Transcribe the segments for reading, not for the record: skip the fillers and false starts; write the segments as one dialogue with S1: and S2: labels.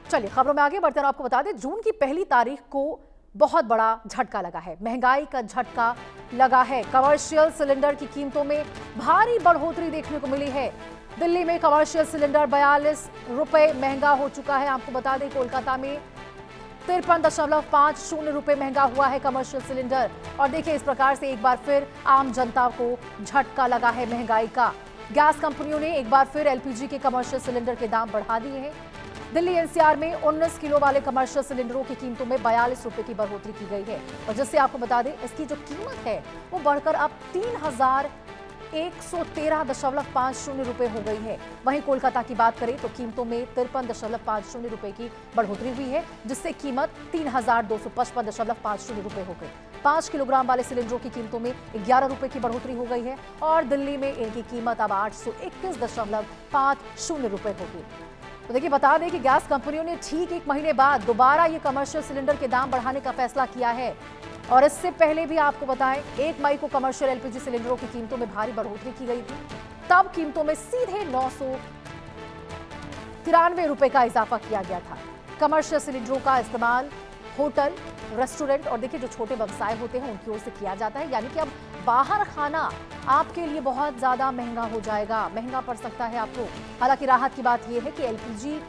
S1: चलिए खबरों में आगे बढ़ते हैं। आपको बता दें जून की पहली तारीख को बहुत बड़ा झटका लगा है, महंगाई का झटका लगा है। कमर्शियल सिलेंडर की कीमतों में भारी बढ़ोतरी देखने को मिली है। दिल्ली में कमर्शियल सिलेंडर 42 रुपए महंगा हो चुका है। आपको बता दें कोलकाता में 53.50 रुपए महंगा हुआ है कमर्शियल सिलेंडर। और देखिए इस प्रकार से एक बार फिर आम जनता को झटका लगा है महंगाई का। गैस कंपनियों ने एक बार फिर एलपीजी के कमर्शियल सिलेंडर के दाम बढ़ा दिए हैं। दिल्ली एनसीआर में 19 किलो वाले कमर्शियल सिलेंडरों की कीमतों में 42 रुपए की बढ़ोतरी की गई है। और जिससे आपको बता दें इसकी जो कीमत है वो बढ़कर अब 3113.50 रुपए हो गई है। वहीं कोलकाता की बात करें तो कीमतों में 53.50 रुपए की बढ़ोतरी हुई है, जिससे कीमत 3255.50 रुपए हो गई। 5 किलोग्राम वाले सिलेंडरों की कीमतों में 11 रुपए की बढ़ोतरी हो गई है और दिल्ली में इनकी कीमत अब 821.50 रुपए होगी। तो देखिए बता दें कि गैस कंपनियों ने ठीक 1 महीने बाद दोबारा ये कमर्शियल सिलेंडर के दाम बढ़ाने का फैसला किया है। और इससे पहले भी आपको बताएं 1 मई को कमर्शियल एलपीजी सिलेंडरों की कीमतों में भारी बढ़ोतरी की गई थी। तब कीमतों में सीधे 993 रुपए का इजाफा किया गया था। कमर्शियल सिलेंडरों का इस्तेमाल होटल, रेस्टोरेंट और देखिए जो छोटे व्यवसाय होते हैं उनकी ओर से किया जाता है। यानी कि अब बाहर खाना आपके लिए बहुत ज्यादा महंगा हो जाएगा, महंगा पड़ सकता है आपको। हालांकि राहत की बात यह है कि एलपीजी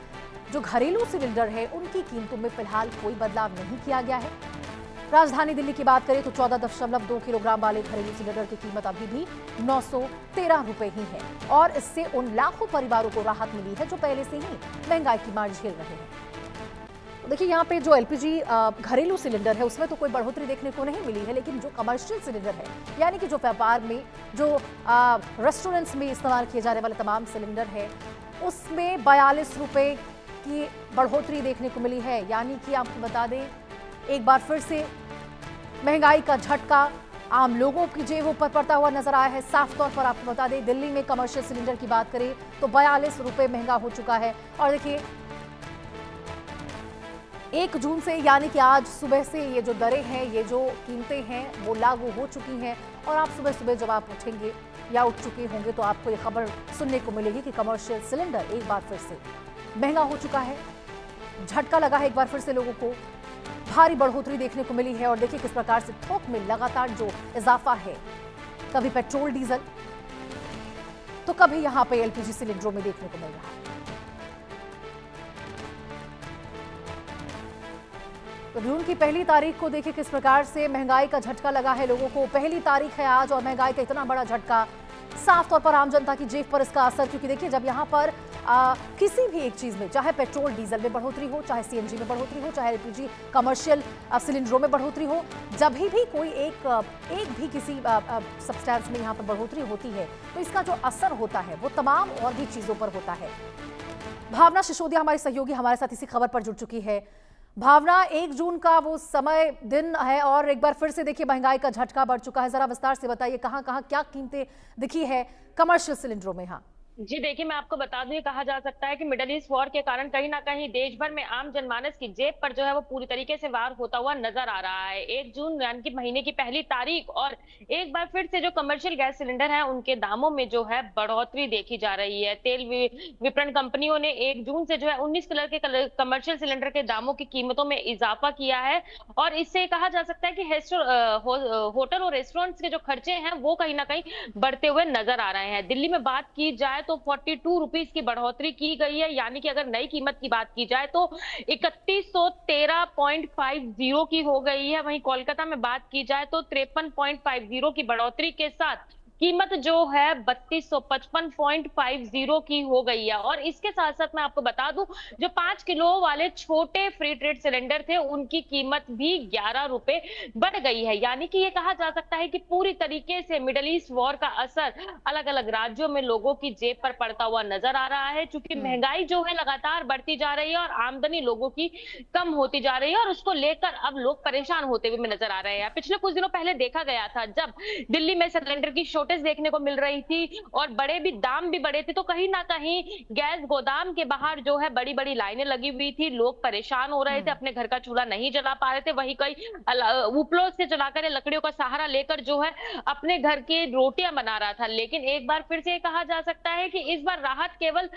S1: जो घरेलू सिलेंडर है उनकी कीमतों में फिलहाल कोई बदलाव नहीं किया गया है। राजधानी दिल्ली की बात करें तो 14.2 किलोग्राम वाले घरेलू सिलेंडर की कीमत अभी भी 913 रुपए ही है। और इससे उन लाखों परिवारों को राहत मिली है जो पहले से ही महंगाई की मार झेल रहे हैं। देखिए यहाँ पे जो एलपीजी घरेलू सिलेंडर है उसमें तो कोई बढ़ोतरी देखने को नहीं मिली है, लेकिन जो कमर्शियल सिलेंडर है यानी कि जो व्यापार में जो रेस्टोरेंट्स में इस्तेमाल किए जाने वाले तमाम सिलेंडर है उसमें 42 रुपए की बढ़ोतरी देखने को मिली है। यानी कि आपको बता दें एक बार फिर से महंगाई का झटका आम लोगों की जेबों पर पड़ता हुआ नजर आया है। साफ तौर पर आपको बता दें दिल्ली में कमर्शियल सिलेंडर की बात करें तो 42 रुपए महंगा हो चुका है। और देखिए 1 जून से यानी कि आज सुबह से ये जो दरें हैं, ये जो कीमतें हैं वो लागू हो चुकी हैं। और आप सुबह सुबह जब आप उठेंगे या उठ चुके होंगे तो आपको ये खबर सुनने को मिलेगी कि कमर्शियल सिलेंडर एक बार फिर से महंगा हो चुका है। झटका लगा है एक बार फिर से लोगों को, भारी बढ़ोतरी देखने को मिली है। और देखिए किस प्रकार से थोक में लगातार जो इजाफा है, कभी पेट्रोल डीजल तो कभी यहां पे एलपीजी सिलेंडरों में देखने को मिल रहा है। तो जून की पहली तारीख को देखिए किस प्रकार से महंगाई का झटका लगा है लोगों को। पहली तारीख है आज और महंगाई का इतना बड़ा झटका, साफ तौर पर आम जनता की जेब पर इसका असर। क्योंकि देखिए जब यहाँ पर किसी भी एक चीज में, चाहे पेट्रोल डीजल में बढ़ोतरी हो, चाहे सीएनजी में बढ़ोतरी हो, चाहे एलपीजी कमर्शियल सिलेंडरों में बढ़ोतरी हो, जब भी कोई एक भी किसी सब्सटेंस में यहाँ पर बढ़ोतरी होती है तो इसका जो असर होता है वो तमाम और भी चीजों पर होता है। भावना सिसोदिया हमारी सहयोगी हमारे साथ इसी खबर पर जुड़ चुकी है। भावना, 1 जून का वो समय दिन है और एक बार फिर से देखिए महंगाई का झटका बढ़ चुका है। जरा विस्तार से बताइए कहां कहां क्या कीमतें दिखी है कमर्शियल सिलेंडरों में। हाँ
S2: जी देखिए, मैं आपको बता दूं, ये कहा जा सकता है कि मिडल ईस्ट वॉर के कारण कहीं ना कहीं देश भर में आम जनमानस की जेब पर जो है वो पूरी तरीके से वार होता हुआ नजर आ रहा है। 1 जून यानी कि महीने की पहली तारीख और एक बार फिर से जो कमर्शियल गैस सिलेंडर है उनके दामों में जो है बढ़ोतरी देखी जा रही है। तेल विपणन कंपनियों ने 1 जून से जो है 19 कलर के कमर्शियल सिलेंडर के दामों की कीमतों में इजाफा किया है। और इससे कहा जा सकता है कि होटल और रेस्टोरेंट्स के जो खर्चे हैं वो कहीं ना कहीं बढ़ते हुए नजर आ रहे हैं। दिल्ली में बात की जाए तो 42 रुपीज की बढ़ोतरी की गई है, यानी कि अगर नई कीमत की बात की जाए तो 3113.50 की हो गई है। वहीं कोलकाता में बात की जाए तो 53.50 की बढ़ोतरी के साथ कीमत जो है 3255.50 की हो गई है। और इसके साथ साथ मैं आपको बता दूं, जो 5 किलो वाले छोटे फ्री ट्रेड सिलेंडर थे उनकी कीमत भी 11 रुपए बढ़ गई है। यानी कि ये कहा जा सकता है कि पूरी तरीके से मिडल ईस्ट वॉर का असर अलग अलग राज्यों में लोगों की जेब पर पड़ता हुआ नजर आ रहा है। चूंकि महंगाई जो है लगातार बढ़ती जा रही है और आमदनी लोगों की कम होती जा रही है और उसको लेकर अब लोग परेशान होते हुए नजर आ रहे हैं। पिछले कुछ दिनों पहले देखा गया था जब दिल्ली में सिलेंडर की शॉर्टेज देखने को मिल रही थी और बड़े भी दाम भी बढ़े थे, तो कहीं ना कहीं गैस गोदाम के बाहर जो है बड़ी बड़ी लाइनें लगी हुई थी, लोग परेशान हो रहे थे, अपने घर का चूल्हा नहीं जला पा रहे थे, वहीं कई उपलों से जलाकर या लकड़ियों का सहारा लेकर जो है अपने घर की रोटियां बना रहा था। लेकिन एक बार फिर से कहा जा सकता है कि इस बार राहत केवल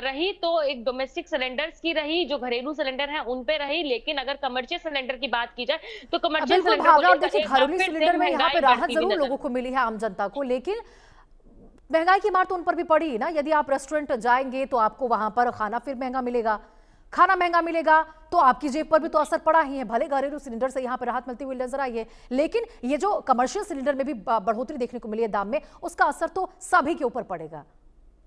S2: रही तो एक डोमेस्टिक सिलेंडर्स की रही, जो घरेलू सिलेंडर हैं उन पे रही, लेकिन अगर कमर्शियल सिलेंडर की बात की जाए तो कमर्शियल
S1: बिल्कुल
S2: सिलेंडर को
S1: भावना, और
S2: लेकर
S1: देखिए
S2: एक बार
S1: घरेलू
S2: फिर से
S1: सिलेंडर में यहाँ पे
S2: महंगाई
S1: राहत
S2: बढ़ती हुई
S1: जरूर
S2: नजर
S1: लोगों को मिली है, आम जनता को, लेकिन महंगाई की मार तो उन पर भी पड़ी ही ना। यदि आप रेस्टोरेंट जाएंगे तो आपको वहां पर खाना फिर महंगा मिलेगा, खाना महंगा मिलेगा तो आपकी जेब पर भी तो असर पड़ा ही है। भले घरेलू सिलेंडर से यहाँ पर राहत मिलती हुई नजर आई है, लेकिन ये जो कमर्शियल सिलेंडर में भी बढ़ोतरी देखने को मिली है दाम में, उसका असर तो सभी के ऊपर पड़ेगा।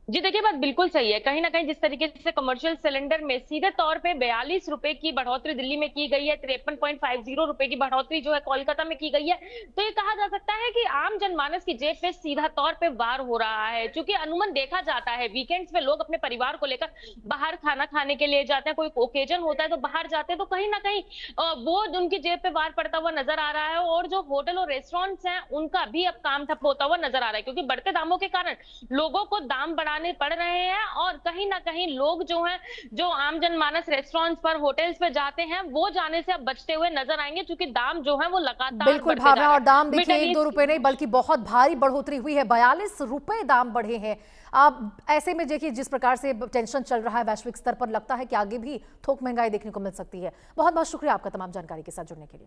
S2: जी देखिए, बात बिल्कुल सही है। कहीं ना कहीं जिस तरीके से कमर्शियल सिलेंडर में सीधे तौर पे 42 रुपए की बढ़ोतरी दिल्ली में की गई है, 53.50 रुपए की बढ़ोतरी जो है कोलकाता में की गई है, तो ये कहा जा सकता है कि आम जनमानस की जेब पे सीधा तौर पे वार हो रहा है। क्योंकि अमूमन देखा जाता है वीकेंड्स में लोग अपने परिवार को लेकर बाहर खाना खाने के लिए जाते हैं, कोई ओकेजन होता है तो बाहर जाते हैं, तो कहीं ना कहीं वो उनकी जेब पे वार पड़ता हुआ नजर आ रहा है। और जो होटल और रेस्टोरेंट्स हैं उनका भी अब काम ठप होता हुआ नजर आ रहा है, क्योंकि बढ़ते दामों के कारण लोगों को दाम बढ़ाने पड़ रहे हैं। और कहीं ना कहीं लोग जो हैं, जो आम जनमानस रेस्टोरेंट्स पर होटल्स पर जाते हैं, वो जाने से अब बचते हुए नजर आएंगे, क्योंकि दाम जो है वो लगातार
S1: बिल्कुल
S2: बढ़ते जा
S1: भावना,
S2: रहे
S1: और दाम
S2: हैं।
S1: देखिए
S2: मिडिल
S1: 1-2 रुपए नहीं बल्कि बहुत भारी बढ़ोतरी हुई है, 42 रुपए दाम बढ़े हैं। अब ऐसे में देखिए जिस प्रकार से टेंशन चल रहा है वैश्विक स्तर पर, लगता है कि आगे भी थोक महंगाई देखने को मिल सकती है। बहुत बहुत शुक्रिया आपका तमाम जानकारी के साथ जुड़ने के लिए।